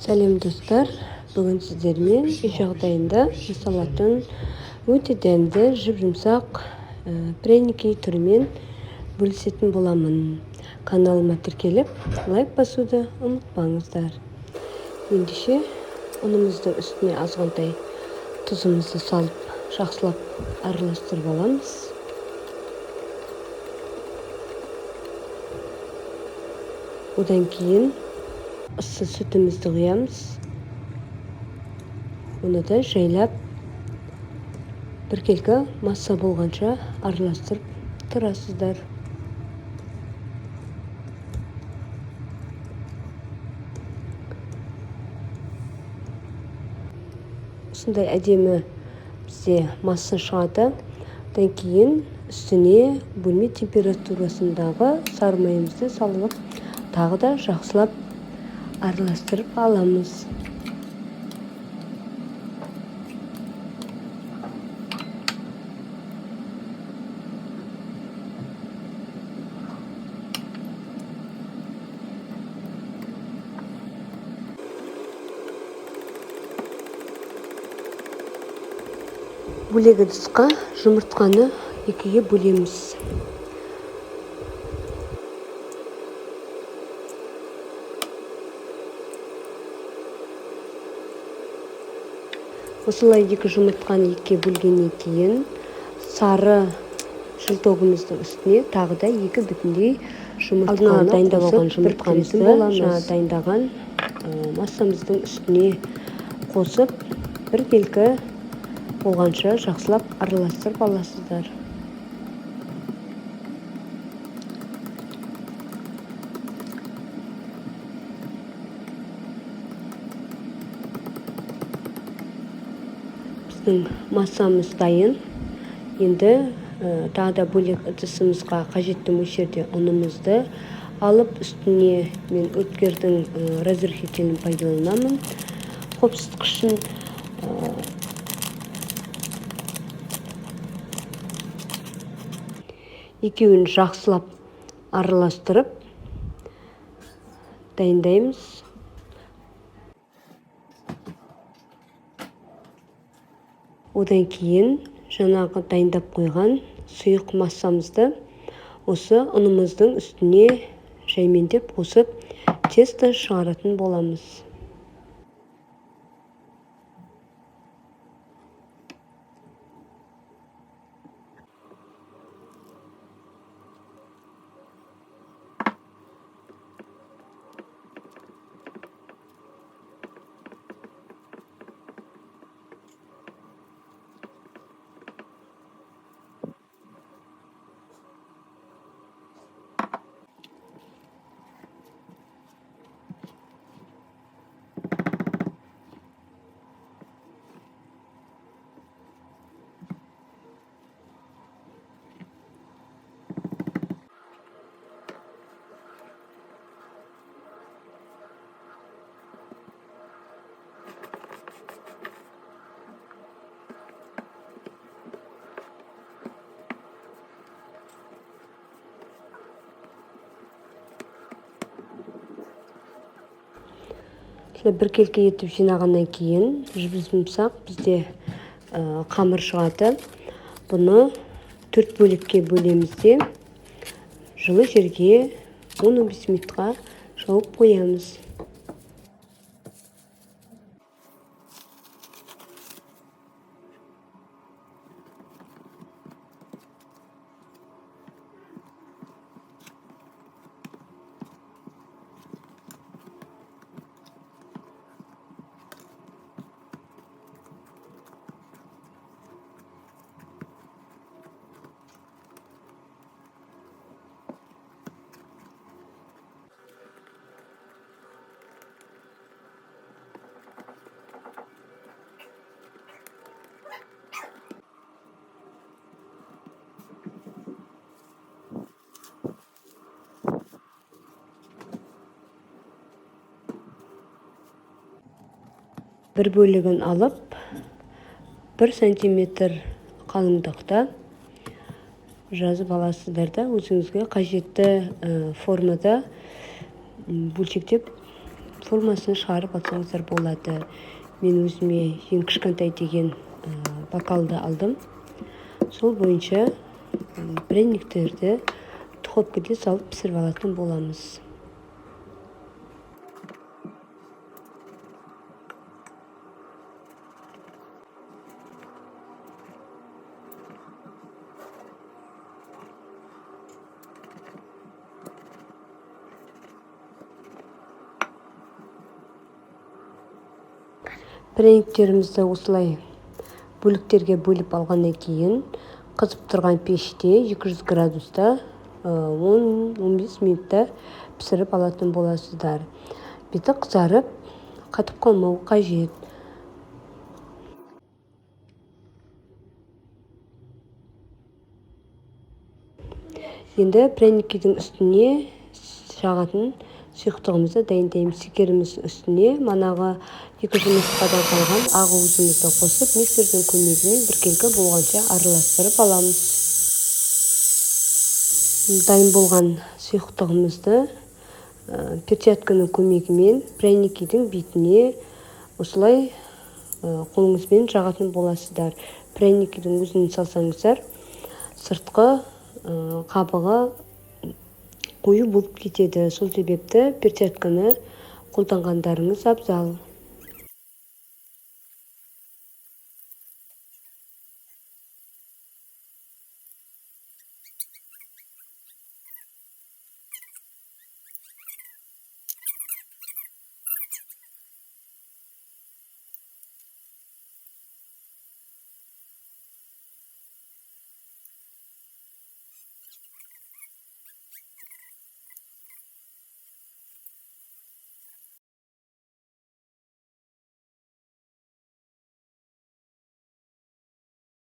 Сәлем достар, бүгін сіздермен үй жағдайында жасалатын өте дәмді жып-жұмсақ пряники түрімен бөлісетін боламын. Каналыма тіркеліп, лайк басуды ұмытпаңыздар. Ендеше ұнымызды үстіне азғантай тұзымызды салып, жақсылап араластырып аламыз. Одан кейін ыссы сүтімізді құямыз. Оны да жайлап біркелкі масса болғанша араластырып тұрасыздар. Осындай әдемі бізде масса шығады. Одан кейін үстіне бөлме температурасындағы сары майымызды салып, тағы да жақсылап араластырып аламыз. Бөлек ыдысқа жұмыртқаны екіге бөлеміз. Осылай екі жұмыртқаны екіге бөлгеннен кейін сары желтогымыздың үстіне тағы да екі бүтіндей жұмыртқаны дайындап алған жұмыртқамызды дайындаған массамыздың үстіне қосып, біркелкі болғанша жақсылап араластырып аласыздар. Біздің массамыз дайын. Енді тағы да бөлек ыдысымызға қажетті мөлшерде ұнымызды алып, үстіне мен өткердің разрыхителін пайдаланамын. Қопсытқышын екеуін жақсылап араластырып дайындаймыз. Одан кейін жаңағы дайындап қойған сұйық массамызды осы ұнымыздың үстіне жаймендеп қосып, тесто шығаратын боламыз. Біркелкі етіп жинағаннан кейін жып-жұмсақ бізде қамыр шығады. Бұны 4 бөлікке бөлеміз де жылы жерге 10-15 минутқа жауып қоямыз. Бір бөлігін алып, 1 сантиметр қалыңдықта жазып аласыздар да өзіңізге қажетті формада бөлшектеп формасын шығарып алсаңыздар болады. Мен өзіме ең кішкентай деген бокалды алдым. Сол бойынша пряниктерді духовкаға салып пісіріп алатын боламыз. Пряниктерімізді осылай бөліктерге бөліп алғаннан кейін қызып тұрған пеште 200 градуста 10-15 минутта пісіріп алатын боласыздар. Беті қызарып, қатып қалмауы қажет. Енді пряниктердің үстіне жағатын сұйықтығымызды дайындаймыз. Шекеріміз үстіне манағы 2 жұмыртқадан қалған ақ уызымызды қосып, миксердің көмегімен біркелкі болғанша араластырып аламыз. Дайын болған сұйықтығымызды перчатканың көмегімен пряниктердің бетіне осылай қолыңызбен жағатын боласыздар. Пряниктердің өзін салсаңыздар, сыртқы қабығы қою болып кетеді. Сол себепті перчатканы қолданғандарыңыз абзал.